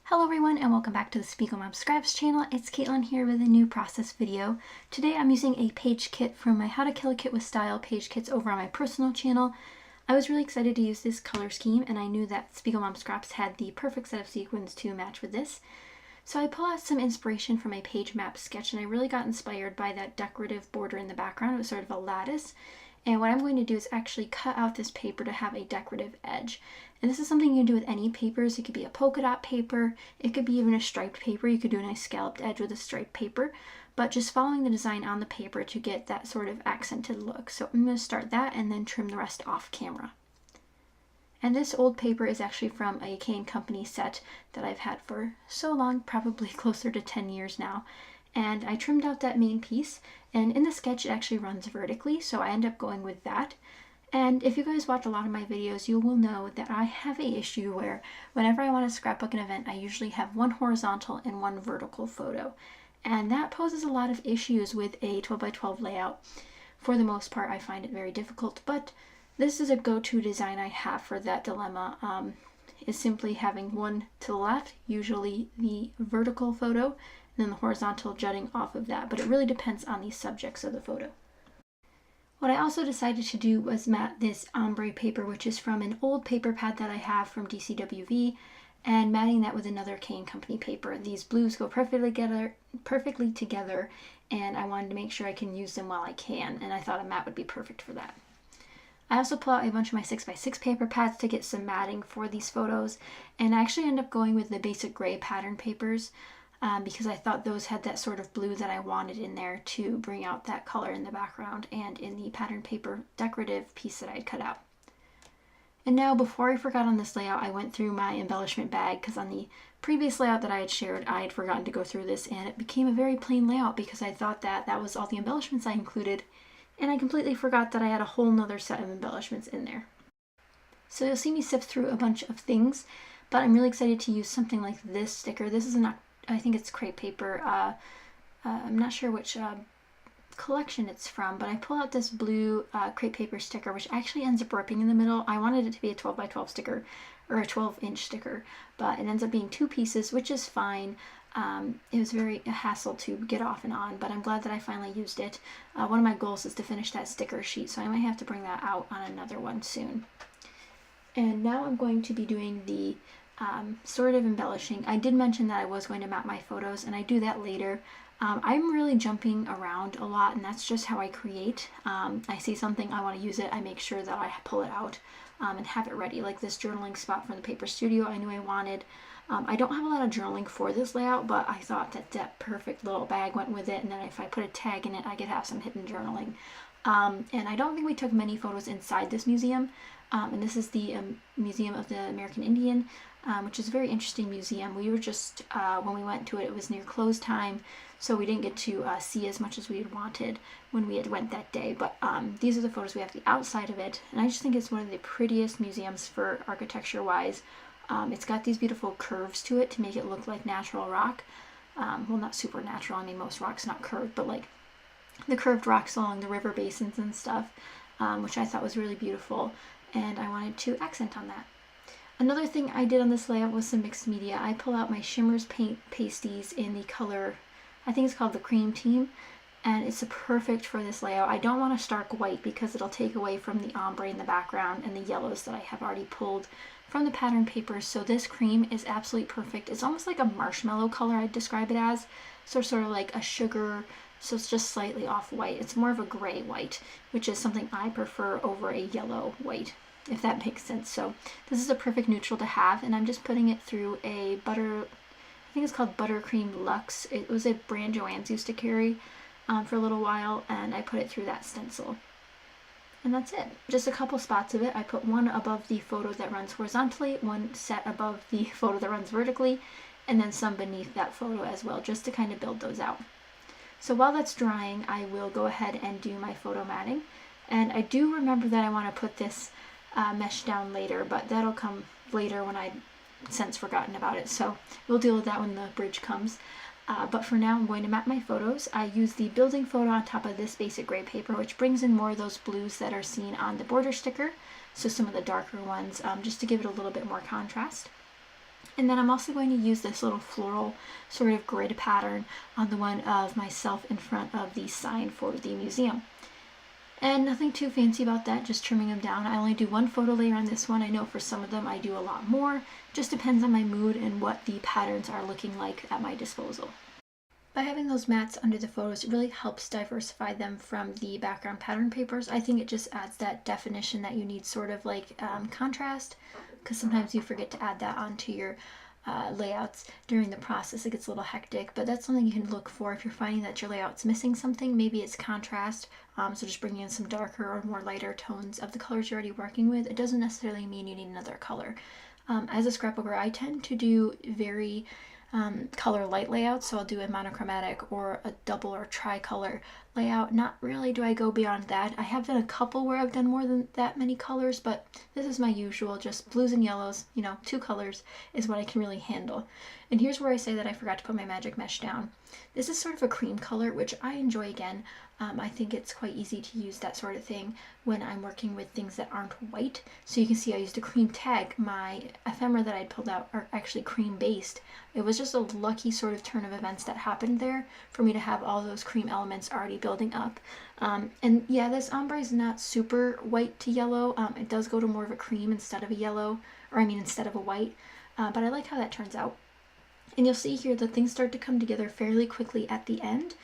Hello everyone and welcome back to the Spiegel Mom Scraps channel. It's Caitlin here with a new process video. Today I'm using a page kit from my How to Kill a Kit with Style page kits over on my personal channel. I was really excited to use this color scheme and I knew that Spiegel Mom Scraps had the perfect set of sequins to match with this. So I pulled out some inspiration from my page map sketch and I really got inspired by that decorative border in the background. It was sort of a lattice. And what I'm going to do is actually cut out this paper to have a decorative edge. And this is something you can do with any papers. It could be a polka dot paper. It could be even a striped paper. You could do a nice scalloped edge with a striped paper. But just following the design on the paper to get that sort of accented look. So I'm going to start that and then trim the rest off camera. And this old paper is actually from a K&Company set that I've had for so long, probably closer to 10 years now. And I trimmed out that main piece, and in the sketch it actually runs vertically, so I end up going with that. And if you guys watch a lot of my videos, you will know that I have an issue where whenever I want to scrapbook an event, I usually have one horizontal and one vertical photo. And that poses a lot of issues with a 12 by 12 layout. For the most part, I find it very difficult, but this is a go-to design I have for that dilemma, is simply having one to the left, usually the vertical photo, and then the horizontal jutting off of that, but it really depends on the subjects of the photo. What I also decided to do was mat this ombre paper, which is from an old paper pad that I have from DCWV, and matting that with another K&Company paper. These blues go perfectly together, and I wanted to make sure I can use them while I can, and I thought a mat would be perfect for that. I also pull out a bunch of my 6x6 paper pads to get some matting for these photos, and I actually end up going with the basic gray pattern papers, because I thought those had that sort of blue that I wanted in there to bring out that color in the background and in the pattern paper decorative piece that I had cut out. And now, before I forgot on this layout, I went through my embellishment bag, because on the previous layout that I had shared, I had forgotten to go through this, and it became a very plain layout because I thought that that was all the embellishments I included, and I completely forgot that I had a whole nother set of embellishments in there. So you'll see me sift through a bunch of things, but I'm really excited to use something like this sticker. This is I think it's crepe paper. I'm not sure which collection it's from, but I pull out this blue crepe paper sticker, which actually ends up ripping in the middle. I wanted it to be a 12 by 12 sticker, or a 12-inch sticker, but it ends up being two pieces, which is fine. It was a hassle to get off and on, but I'm glad that I finally used it. One of my goals is to finish that sticker sheet, so I might have to bring that out on another one soon. And now I'm going to be doing the sort of embellishing. I did mention that I was going to map my photos, and I do that later. I'm really jumping around a lot, and that's just how I create. I see something, I want to use it, I make sure that I pull it out and have it ready. Like this journaling spot from the Paper Studio I knew I wanted. I don't have a lot of journaling for this layout, but I thought that that perfect little bag went with it, and then if I put a tag in it, I could have some hidden journaling. And I don't think we took many photos inside this museum, and this is the Museum of the American Indian, which is a very interesting museum. We were just, when we went to it, it was near close time, so we didn't get to see as much as we had wanted when we had went that day, but these are the photos we have the outside of it, and I just think it's one of the prettiest museums for architecture-wise. It's got these beautiful curves to it to make it look like natural rock. Well, not super natural, I mean most rock's not curved, but like the curved rocks along the river basins and stuff, which I thought was really beautiful, and I wanted to accent on that. Another thing I did on this layout was some mixed media. I pull out my Shimmers paint pasties in the color, I think it's called the Cream Team, and it's perfect for this layout. I don't want a stark white because it'll take away from the ombre in the background and the yellows that I have already pulled from the pattern papers, so this cream is absolutely perfect. It's almost like a marshmallow color, I'd describe it as, so sort of like a sugar, so it's just slightly off-white. It's more of a gray white, which is something I prefer over a yellow white, if that makes sense. So this is a perfect neutral to have, and I'm just putting it through a butter, I think it's called Buttercream Luxe. It was a brand Joann's used to carry for a little while, and I put it through that stencil. And that's it. Just a couple spots of it. I put one above the photo that runs horizontally, one set above the photo that runs vertically, and then some beneath that photo as well, just to kind of build those out. So while that's drying, I will go ahead and do my photo matting. And I do remember that I want to put this mesh down later, but that'll come later when I've since forgotten about it. So we'll deal with that when the bridge comes. But for now, I'm going to map my photos. I use the building photo on top of this basic gray paper, which brings in more of those blues that are seen on the border sticker, so some of the darker ones, just to give it a little bit more contrast. And then I'm also going to use this little floral sort of grid pattern on the one of myself in front of the sign for the museum. And nothing too fancy about that, just trimming them down. I only do one photo layer on this one. I know for some of them I do a lot more. Just depends on my mood and what the patterns are looking like at my disposal. By having those mats under the photos, it really helps diversify them from the background pattern papers. I think it just adds that definition that you need, sort of like contrast, because sometimes you forget to add that onto your layouts during the process. It gets a little hectic, but that's something you can look for if you're finding that your layout's missing something. Maybe it's contrast, so just bringing in some darker or more lighter tones of the colors you're already working with. It doesn't necessarily mean you need another color. As a scrapbooker, I tend to do very color light layouts, so I'll do a monochromatic or a double or tricolor layout. Not really do I go beyond that. I have done a couple where I've done more than that many colors, but this is my usual, just blues and yellows, 2 colors is what I can really handle. And here's where I say that I forgot to put my magic mesh down. This is sort of a cream color, which I enjoy again. I think it's quite easy to use that sort of thing when I'm working with things that aren't white. So you can see I used a cream tag. My ephemera that I'd pulled out are actually cream based. It was just a lucky sort of turn of events that happened there for me to have all those cream elements already building up. And yeah, this ombre is not super white to yellow. It does go to more of a cream instead of a yellow, or I mean instead of a white. But I like how that turns out. And you'll see here that things start to come together fairly quickly at the end.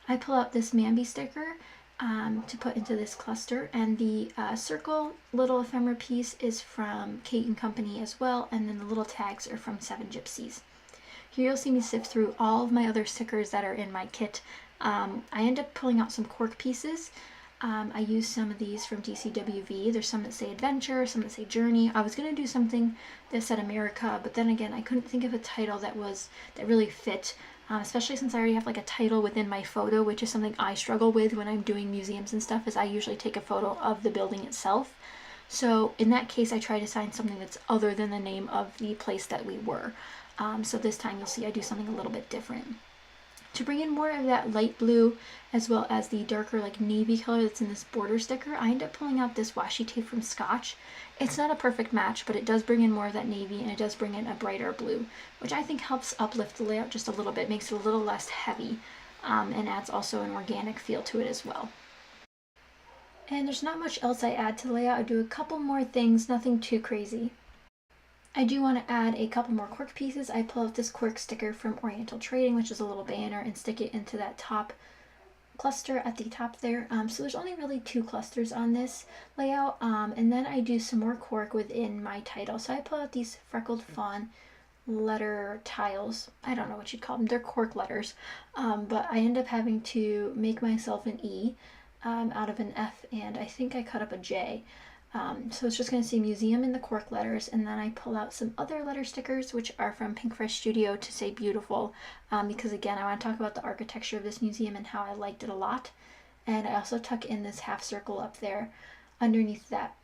I pull out this Mambi sticker to put into this cluster, and the circle little ephemera piece is from Kate & Company as well, and then the little tags are from 7 Gypsies. Here you'll see me sift through all of my other stickers that are in my kit. I end up pulling out some cork pieces. I use some of these from DCWV. There's some that say Adventure, some that say Journey. I was going to do something that said America, but then again, I couldn't think of a title that really fit, especially since I already have like a title within my photo, which is something I struggle with when I'm doing museums and stuff, is I usually take a photo of the building itself. So in that case, I try to find something that's other than the name of the place that we were. So this time you'll see I do something a little bit different. To bring in more of that light blue as well as the darker like navy color that's in this border sticker, I end up pulling out this washi tape from Scotch. It's not a perfect match, but it does bring in more of that navy, and it does bring in a brighter blue, which I think helps uplift the layout just a little bit, makes it a little less heavy, and adds also an organic feel to it as well. And there's not much else I add to the layout. I do a couple more things, nothing too crazy. I do want to add a couple more cork pieces. I pull out this cork sticker from Oriental Trading, which is a little banner, and stick it into that top cluster at the top there. So there's only really 2 clusters on this layout, and then I do some more cork within my title. So I pull out these freckled fawn letter tiles. I don't know what you'd call them. They're cork letters, but I end up having to make myself an E out of an F, and I think I cut up a J. So it's just going to say museum in the cork letters, and then I pull out some other letter stickers, which are from Pink Fresh Studio, to say beautiful, because again, I want to talk about the architecture of this museum and how I liked it a lot. And I also tuck in this half circle up there underneath that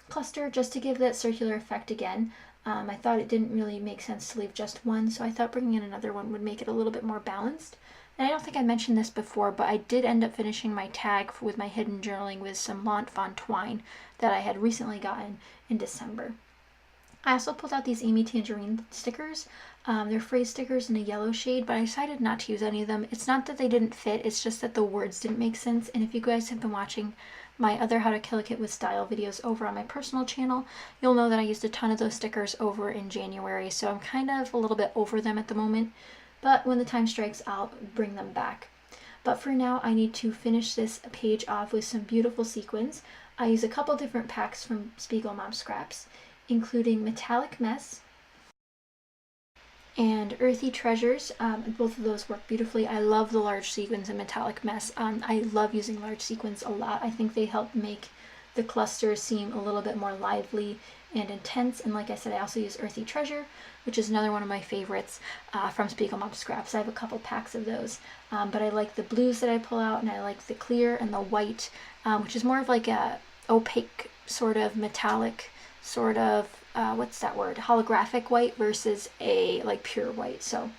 cluster, just to give that circular effect again. I thought it didn't really make sense to leave just one, so I thought bringing in another one would make it a little bit more balanced. And I don't think I mentioned this before, but I did end up finishing my tag with my hidden journaling with some Mont Fawn twine that I had recently gotten in December. I also pulled out these Amy Tangerine stickers. They're phrase stickers in a yellow shade, but I decided not to use any of them. It's not that they didn't fit, it's just that the words didn't make sense. And if you guys have been watching my other How to Kill a Kit with Style videos over on my personal channel, you'll know that I used a ton of those stickers over in January, so I'm kind of a little bit over them at the moment. But when the time strikes, I'll bring them back. But for now, I need to finish this page off with some beautiful sequins. I use a couple different packs from Spiegel Mom Scraps, including Metallic Mess and Earthy Treasures. Both of those work beautifully. I love the large sequins in Metallic Mess. I love using large sequins a lot. I think they help make the clusters seem a little bit more lively and intense. And like I said, I also use Earthy Treasure, which is another one of my favorites from Spiegel Mom Scraps. I have a couple packs of those, but I like the blues that I pull out, and I like the clear and the white, which is more of like a opaque sort of metallic sort of what's that word, holographic white versus a like pure white. So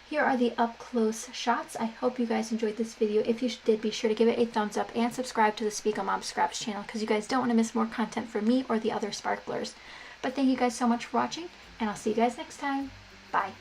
here are the up close shots. I hope you guys enjoyed this video. If you did, be sure to give it a thumbs up and subscribe to the Spiegel Mom Scraps channel, because you guys don't want to miss more content from me or the other sparklers. But thank you guys so much for watching, and I'll see you guys next time. Bye.